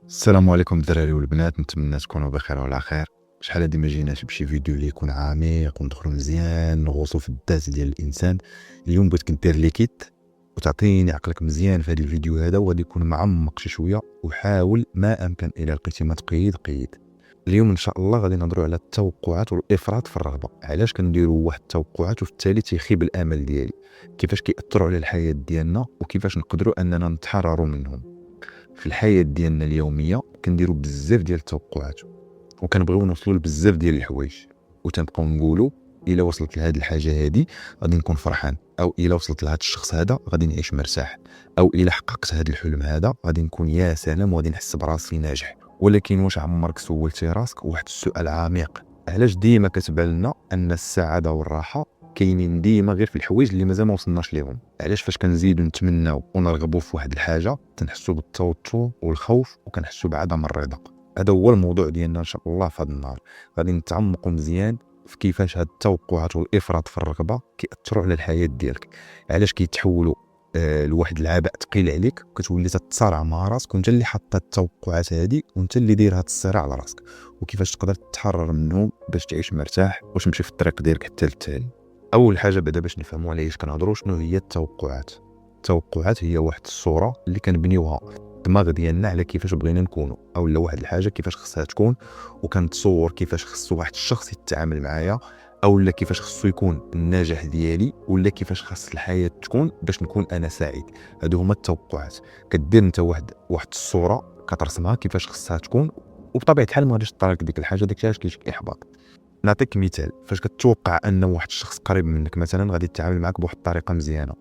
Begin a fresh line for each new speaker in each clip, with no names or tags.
السلام عليكم الدراري والبنات، نتمنى تكونوا بخير وعلى خير. شحال هادي ما جيناش بشي فيديو اللي يكون عميق وندخلوا مزيان نغوصوا في الذات ديال الانسان. اليوم بغيتك دير لي كيت وتعطيني عقلك مزيان في هذا الفيديو هذا، وغادي يكون معمق شي شويه، وحاول ما امكن الى لقيتي ما تقيد قيد. اليوم ان شاء الله غادي نهضروا على التوقعات والافراط في الرغبه. علاش كنديروا واحد التوقعات وفي التالي تيخيب الامل ديالي، كيفاش كيأثروا على الحياه ديالنا، وكيفاش نقدروا اننا نتحرروا منهم. في الحياه ديالنا اليوميه كنديروا بزاف ديال التوقعات وكنبغيو نوصلوا لبزاف ديال الحوايج، وتنبقاو نقولوا الا وصلت لهاد الحاجه هادي غادي نكون فرحان، او الا وصلت لهاد الشخص هذا غادي نعيش مرتاح، او الا حققت هاد الحلم هذا غادي نكون يا سلام وغادي نحس براسي ناجح. ولكن واش عمرك سولتي راسك واحد السؤال عميق؟ علاش ديما كتبان لنا ان السعاده والراحه كاينين ديما غير في الحوايج اللي مازال ما وصلناش ليهم؟ علاش فاش كنزيدوا نتمناو ونرغبوا في واحد الحاجه تنحسوا بالتوتر والخوف وكنحسوا بعدم الرضا؟ هذا هو الموضوع ديالنا ان شاء الله في هذا النهار. غادي نتعمقوا مزيان في كيفاش هاد التوقعات والافراط في الرغبه كيأثروا على الحياه ديالك، علاش كيتحولوا لواحد العباء ثقيل عليك، وكتولي تتصارع مع راسك وانت اللي حط التوقعات هذه وانت اللي داير هاد الصراع على راسك، وكيفاش تقدر تتحرر منهم باش تعيش مرتاح وتمشي في الطريق ديالك حتى للتالي. اول حاجه بعدا باش نفهموا على ايش كنهضروا، شنو هي التوقعات؟ التوقعات هي واحد الصوره اللي كنبنيوها الدماغ ديالنا على كيفاش بغينا نكونوا، او لا واحد الحاجه كيفاش خصها تكون، وكنتصور كيفاش خصو واحد الشخص يتعامل معايا، او لا كيفاش خصو يكون النجاح ديالي، ولا كيفاش خص الحياه تكون باش نكون انا سعيد. هادو هما التوقعات. كدير انت واحد الصوره كترسمها كيفاش خصها تكون، وبطبيعه الحال ما غاديش تطرا لك ديك الحاجه، ديك الحاجه كيجيك احباط. نعطيك مثال، فاش كتوقع ان واحد الشخص قريب منك مثلا غادي يتعامل معك بواحد الطريقه مزيانه،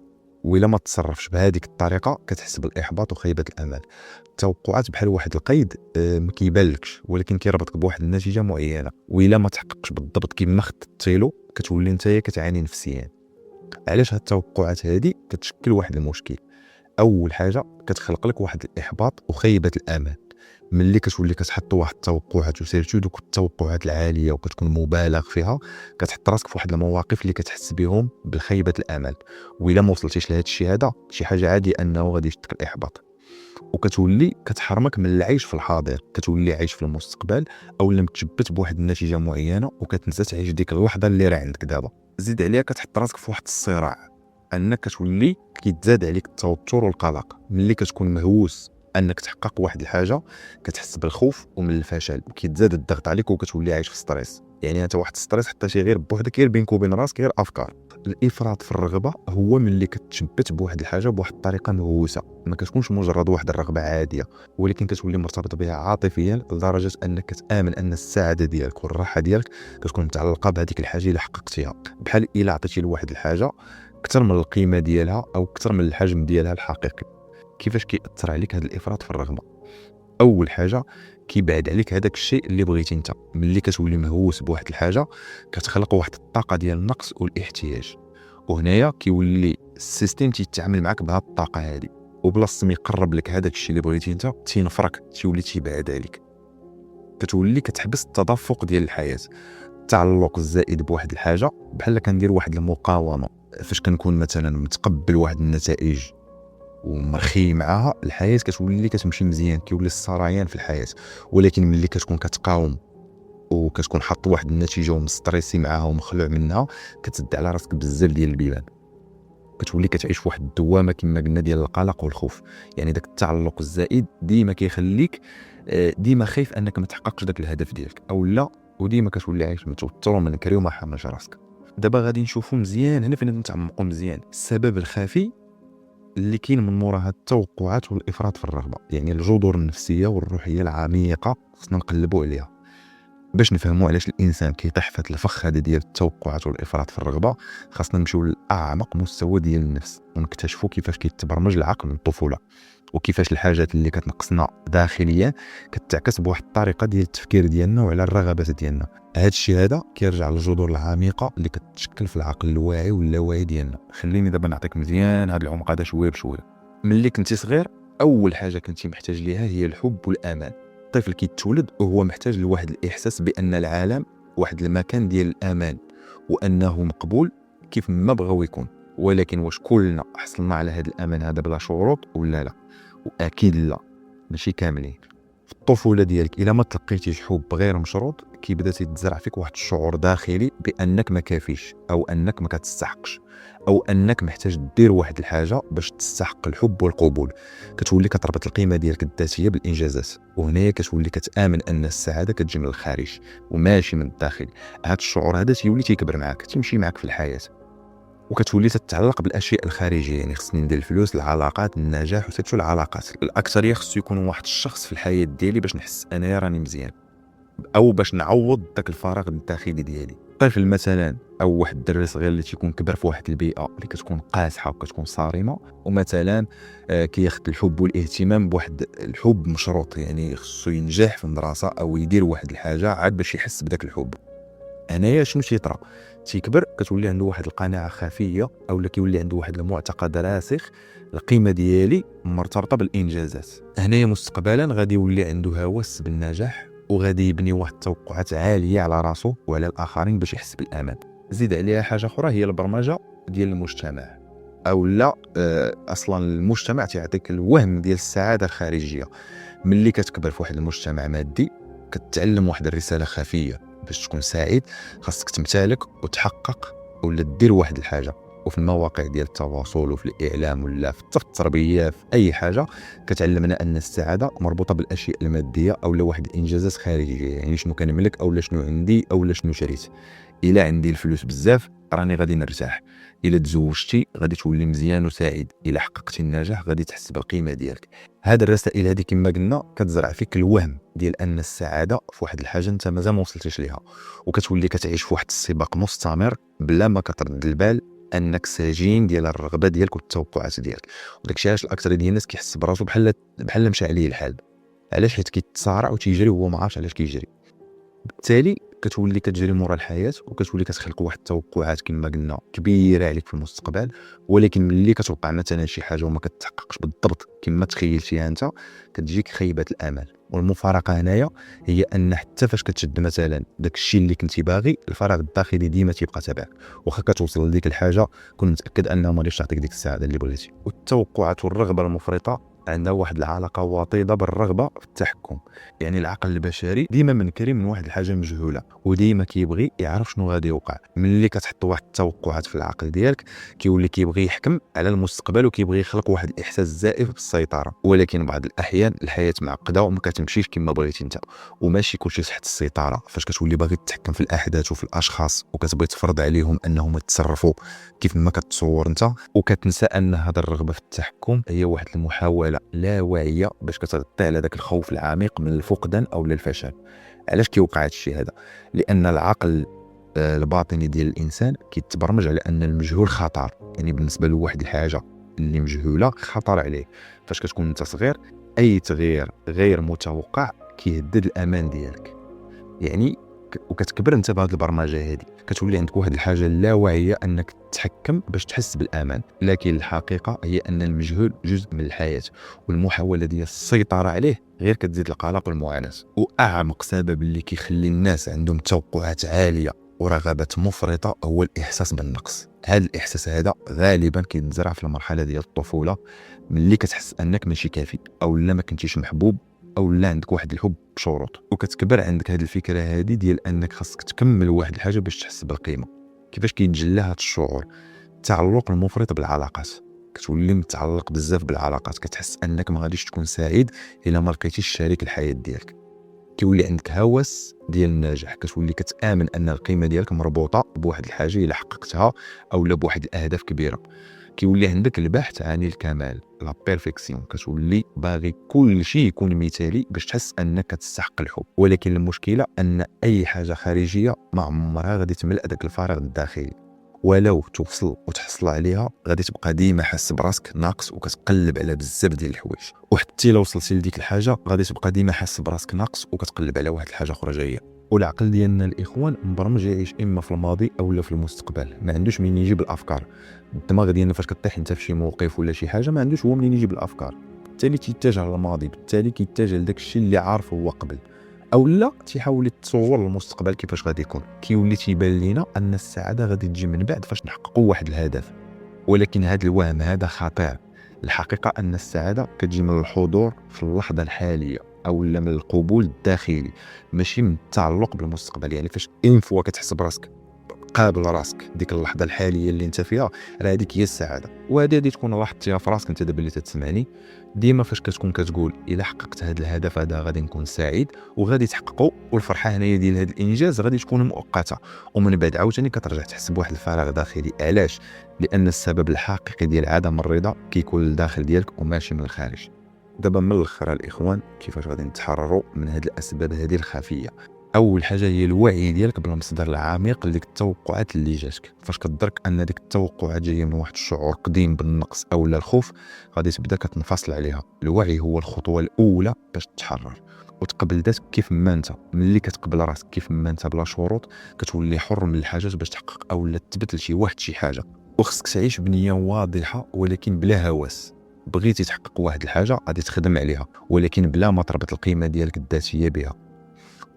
وإلا ما تصرفش بهذيك الطريقه كتحس بالاحباط وخيبه الامل. التوقعات بحال واحد القيد ما كيبانلكش، ولكن كيربطك بواحد النتيجه معينه، وإلا ما تحققش بالضبط كما خططتيلو كتولي نتايا كتعاني نفسيا. علاش هاد التوقعات هذه كتشكل واحد المشكل؟ اول حاجه كتخلق لك واحد الاحباط وخيبه الامل. ملي كتولي كتحط واحد التوقعات وسيرتو دوك التوقعات العاليه وكتكون مبالغ فيها، كتحط راسك في واحد المواقف اللي كتحس بهم بخيبه الامل، وإلا ما وصلتيش لهذا الشيء هذا شي حاجه عادي انه غادي يشتك الاحباط، وكتولي كتحرمك من العيش في الحاضر، كتولي عايش في المستقبل او لم تثبت بواحد النتيجه معينه وكتنسى تعيش ديك اللحظه اللي راه عندك دابا. زيد عليها كتحط راسك في واحد الصراع، انك كتولي كيتزاد عليك التوتر والقلق. ملي كتكون مهووس انك تحقق واحد الحاجه كتحس بالخوف ومن الفشل، وكيتزاد الضغط عليك وكتولي عايش في ستريس. يعني انت واحد ستريس حتى شي غير بوحدك، غير بينك وبين راسك غير افكار. الافراط في الرغبه هو ملي كتشبت بواحد الحاجه بواحد الطريقه مهووسه، ما كتكونش مجرد واحد الرغبه عاديه، ولكن كتولي مرتبط بها عاطفيا لدرجه انك كتامن ان السعاده ديالك والراحه ديالك كتكون متعلقه بهذيك الحاجه اللي حققتيها. بحال الا عطيتي لواحد الحاجه اكثر من القيمه ديالها او اكثر من الحجم ديالها الحقيقي. كيفاش كيأثر عليك هذا الافراط في الرغبه؟ اول حاجه كيبعد عليك هذاك الشيء اللي بغيتي انت. ملي كتولي مهووس بواحد الحاجه كتخلق واحد الطاقه ديال النقص والاحتياج، وهنايا كيولي السيستم تيتعامل معك بهذه الطاقه هذه، وبلاصه ما يقرب لك هذاك الشيء اللي بغيتي انت تينفرك، تيولي تيبعد عليك. كتولي كتحبس التدفق ديال الحياه. التعلق الزائد بواحد الحاجه بحال كندير واحد المقاومه. فاش كنكون مثلا متقبل واحد النتائج ومرخي معاها، الحياه كتولي كتمشي مزيان، كيولي السريان في الحياه. ولكن ملي كتكون كتقاوم وكتكون حاط واحد النتيجه ومستريسي معاها ومخلوع منها، كتسد على راسك بزاف ديال البيبان، كتولي كتعيش في واحد الدوامه كما قلنا ديال القلق والخوف. يعني داك التعلق الزائد ديما كيخليك ديما خايف انك ما تحققش داك الهدف ديالك او لا، وديما كتولي عايش متوتر ومنكري وما حاملش راسك. دابا غادي نشوفوا مزيان هنا فين نتعمقوا مزيان السبب الخفي اللي كاين من موراء هاد التوقعات والافراط في الرغبه، يعني الجذور النفسيه والروحيه العميقه خصنا نقلبوا عليها باش نفهموا علاش الانسان كيطيح في هاد الفخ هذا ديال التوقعات والافراط في الرغبه. خاصنا نمشيو لاعمق مستوى ديال النفس ونكتشفوا كيفاش كيتبرمج العقل من الطفوله، وكيفاش الحاجات اللي كتنقصنا داخليا كتعكس بواحد الطريقه ديال التفكير ديالنا وعلى الرغبات ديالنا. هذا الشيء هذا كيرجع للجذور العميقه اللي كتشكل في العقل الواعي واللاواعي ديالنا. خليني دابا نعطيك مزيان هذا العمق هذا شويه بشويه. ملي كنتي صغير اول حاجه كنتي محتاج ليها هي الحب والامان. الطفل كيتولد وهو محتاج لواحد الاحساس بان العالم واحد المكان ديال الامان، وانه مقبول كيف ما بغاو يكون. ولكن واش كلنا حصلنا على هذا الامان هذا بلا شروط ولا لا؟ واكيد لا، ماشي كاملين. الطفوله ديالك الا ما تلقيتيش حب غير مشروط كيبدا تيتزرع فيك واحد الشعور داخلي بانك ما كافيش، او انك ما كتستحقش، او انك محتاج دير واحد الحاجه باش تستحق الحب والقبول. كتولي كتربط القيمه ديالك الذاتيه بالانجازات، وهنايا كتولي كتامن ان السعاده كتجي من الخارج وماشي من الداخل. هذا الشعور هذا تيولي تيكبر معاك، تمشي معاك في الحياه، وكتولي تتعلق بالاشياء الخارجيه. يعني خصني ندير الفلوس، العلاقات، النجاح، وسيرتو العلاقات. الاكثريه خصو يكون واحد الشخص في الحياه ديالي باش نحس انايا راني مزيان، او باش نعوض داك الفراغ الداخلي ديالي. طفل مثلا او واحد الدري صغير اللي تيكون كبر في واحد البيئه اللي كتكون قاصحه وكتكون صارمه، ومثلا كياخذ الحب والاهتمام بواحد الحب مشروط، يعني خصو ينجح في المدرسه او يدير واحد الحاجه عاد باش يحس بداك الحب. انايا شنو تيطرا؟ تيكبر كتولي عنده واحد القناعه خفيه، اولا كيولي عنده واحد المعتقد راسخ: القيمه ديالي مرتبطه بالانجازات. هنايا مستقبلا غادي يولي عنده هوس بالنجاح، وغادي يبني واحد التوقعات عاليه على راسو وعلى الاخرين باش يحس بالامان. زيد عليها حاجه اخرى، هي البرمجه ديال المجتمع، او لا اصلا المجتمع تيعطيك الوهم ديال السعاده الخارجيه. ملي كتكبر في واحد المجتمع مادي كتعلم واحد الرساله خفيه: باش تكون سعيد خاصك تمتلك وتحقق ولا دير واحد الحاجه. وفي المواقع ديال التواصل وفي الاعلام ولا في التربيه في اي حاجه كتعلمنا ان السعاده مربوطه بالاشياء الماديه او واحد الانجازات خارجيه. يعني شنو كنملك، او شنو عندي، او شنو شريت. الا عندي الفلوس بزاف راني غادي نرتاح، الا تزوجتي غادي تولي مزيان وسعيد، الا حققتي النجاح غادي تحس بالقيمه ديالك. هاد الرسائل هذه كما قلنا كتزرع فيك الوهم ديال ان السعاده في واحد الحاجه انت مازال ما وصلتيش ليها، وكتولي كتعيش في واحد السباق مستمر بلا ما كترد البال انك سجين ديال الرغبه ديالك والتوقعات ديالك. وداكشي علاش الاكثر ديال الناس كيحس براسو بحال مشى عليه الحال. علاش؟ حيت كيتصارع وتيجري وهو ما عارفش علاش كيجري. بالتالي كتولي كتجري مورا الحياه، وكتولي كتخلق واحد التوقعات كما قلنا كبيره عليك في المستقبل. ولكن ملي كتوقع مثلا شي حاجه وما كتحققش بالضبط كما تخيلتيها انت، كتجيك خيبه الامل. والمفارقه هنايا هي ان حتى فاش كتشد مثلا داك الشيء اللي كنتي باغي، الفراغ الداخلي ديما تيبقى تابعك. واخا كتوصل لديك الحاجه كون متاكد انها ما غاديش تعطيك ديك السعاده اللي بغيتي. والتوقعات والرغبه المفرطه عندها واحد العلاقه وطيده بالرغبه في التحكم. يعني العقل البشري ديما منكري من واحد الحاجه مجهوله، وديما كيبغي يعرف شنو غادي يوقع. ملي كتحط واحد التوقعات في العقل ديالك كيولي كيبغي يحكم على المستقبل، وكيبغي يخلق واحد الاحساس زائف بالسيطره. ولكن بعض الاحيان الحياه معقده وما كتمشيش كما بغيتي انت، وماشي كلشي تحت السيطره. فاش كتولي باغي تتحكم في الاحداث وفي الاشخاص، وكتبغي تفرض عليهم انهم يتصرفوا كيف ما كتصور انت، وكتنسى ان هذا الرغبه في التحكم هي واحد المحاوله لا واعيه باش كتغطي على ذاك الخوف العميق من الفقدان او الفشل. علاش كيوقع هذا الشيء هذا؟ لان العقل الباطني ديال الانسان كيتبرمج على ان المجهول خطر. يعني بالنسبه لواحد الحاجه اللي مجهوله خطر عليه. فاش كتكون انت صغير اي تغيير غير متوقع كيهدد الامان ديالك. يعني وكتكبر انت بهذه البرمجه هذه، كتولي عندك واحد الحاجه اللاواعيه انك تتحكم باش تحس بالامان. لكن الحقيقه هي ان المجهول جزء من الحياه، والمحاوله ديال السيطره عليه غير كتزيد القلق والمعاناه. واعمق سبب اللي كيخلي الناس عندهم توقعات عاليه ورغبات مفرطه هو الاحساس بالنقص. هذا الاحساس هذا غالبا كيتزرع في المرحله ديال الطفوله، ملي كتحس انك ماشي كافي، او لا ما كنتيش محبوب، او لا عندك واحد الحب بشروط. وكتكبر عندك هذه الفكره هذه ديال انك خاصك تكمل واحد الحاجه باش تحس بالقيمه. كيفاش كيتجلى هذا الشعور؟ التعلق المفرط بالعلاقات. كتولي متعلق بزاف بالعلاقات، كتحس انك ما غاديش تكون سعيد الا ما لقيتيش شريك الحياه ديالك. كيولي عندك هوس ديال النجاح، كتولي كتامن ان القيمه ديالك مربوطه بواحد الحاجه الا حققتها او لا بواحد الاهداف كبيره. كيولي عندك البحث عن الكمال، لا بيرفيكسيون. كتولي باغي كل شيء يكون مثالي باش تحس انك تستحق الحب. ولكن المشكله ان اي حاجه خارجيه ما عمرها غادي تملأ داك الفراغ الداخلي، ولو توصل وتحصل عليها غادي تبقى ديما حاس براسك ناقص وكتقلب على بزاف ديال الحوايج. وحتى لو وصلتي لديك الحاجه غادي تبقى ديما حاس براسك ناقص وكتقلب على واحد الحاجه اخرى جايه. والعقل ديالنا الاخوان مبرمج يعيش اما في الماضي او لا في المستقبل، ما عندوش منين يجيب الافكار. الدماغ ديالنا فاش كطيح انت في شي موقف ولا شي حاجه ما عندوش هو منين يجيب الافكار، بالتالي تيتجه للماضي، بالتالي كيتجه لداك الشيء اللي عارفه هو قبل، او لا تيحاول يتصور المستقبل كيفاش غادي يكون. كيولي تيبان لينا ان السعاده غادي تجي من بعد فاش نحققوا واحد الهدف. ولكن هذا الوهم هذا خطير. الحقيقه ان السعاده كتجي من الحضور في اللحظه الحاليه، او لا من القبول الداخلي، ماشي من التعلق بالمستقبل. يعني فاش اين فوا كتحس براسك قابل راسك ديك اللحظه الحاليه اللي انت فيها، راه هذيك هي السعاده. وهذه غادي تكون لاحظتيها في راسك انت دابا اللي تسمعني، ديما فاش كتكون كتقول الا حققت هذا الهدف هذا غادي نكون سعيد وغادي تحققه، والفرحه هنايا ديال هذا الانجاز غادي تكون مؤقته، ومن بعد عاوتاني كترجع تحس بواحد الفراغ داخلي. علاش؟ لان السبب الحقيقي ديال عدم الرضا كيكون لداخل ديالك وماشي من الخارج. دابا من الاخر الاخوان، كيفاش غادي نتحرروا من هذه الاسباب هذه الخفيه؟ اول حاجه هي الوعي ديالك بالمصدر العميق لديك التوقعات اللي جاتك. فاش كتدرك ان ديك التوقعات جايه من واحد الشعور قديم بالنقص او لا الخوف، غادي تبدا كتنفصل عليها. الوعي هو الخطوه الاولى باش تتحرر وتقبل ذاتك كيف ما انت. ملي كتقبل راسك كيف ما انت بلا شروط، كتولي حر من الحاجات باش تحقق او لا تثبت لشي واحد شي حاجه. وخصك تعيش بنيه واضحه ولكن بلا هوس. بغيتي تحقق واحد الحاجه غادي تخدم عليها، ولكن بلا ما تربط القيمه ديالك الذاتيه بها.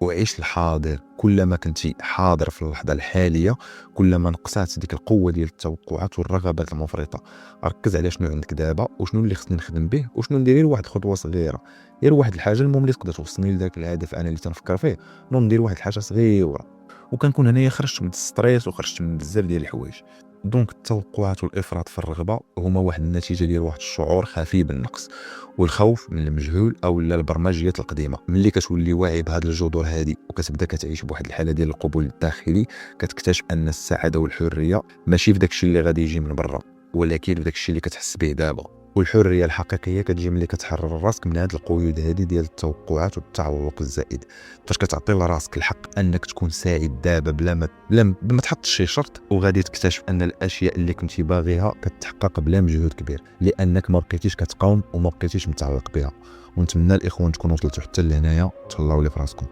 وعيش الحاضر. كلما كنتي حاضر في اللحظه الحاليه، كلما نقصات ديك القوه ديال التوقعات والرغبات المفرطه. ركز على شنو عندك دابا وشنو اللي خصني نخدم به وشنو ندير. غير واحد خطوه صغيره، غير واحد الحاجه المهم اللي تقدر توصلني لذاك الهدف انا اللي تنفكر فيه. ندير واحد الحاجه صغيره وكنكون هنايا خرجت من الستريس وخرجت من بزاف ديال الحوايج. دونك التوقعات والافراط في الرغبه هما واحد النتيجه ديال واحد الشعور خفي بالنقص والخوف من المجهول او لا البرمجيات القديمه. ملي كتولي واعي بهاد الجذور هذه وكتبدا كتعيش بواحد الحاله ديال القبول الداخلي، كتكتشف ان السعاده والحريه ماشي في داكشي اللي غادي يجي من برا، ولكن في داكشي اللي كتحس به دابا. والحريه الحقيقيه كتجي ملي كتحرر راسك من هاد القيود هذه ديال التوقعات والتعلق الزائد. فاش كتعطي لراسك الحق انك تكون سعيد دابا بلا ما تحطش شي شرط، وغادي تكتشف ان الاشياء اللي كنتي باغيها كتحقق بلا مجهود كبير، لانك ما بقيتيش كتقاوم وما بقيتيش متعلق بها. ونتمنى الاخوان تكونوا وصلتوا حتى لهنايا. تهلاو لي في راسكم.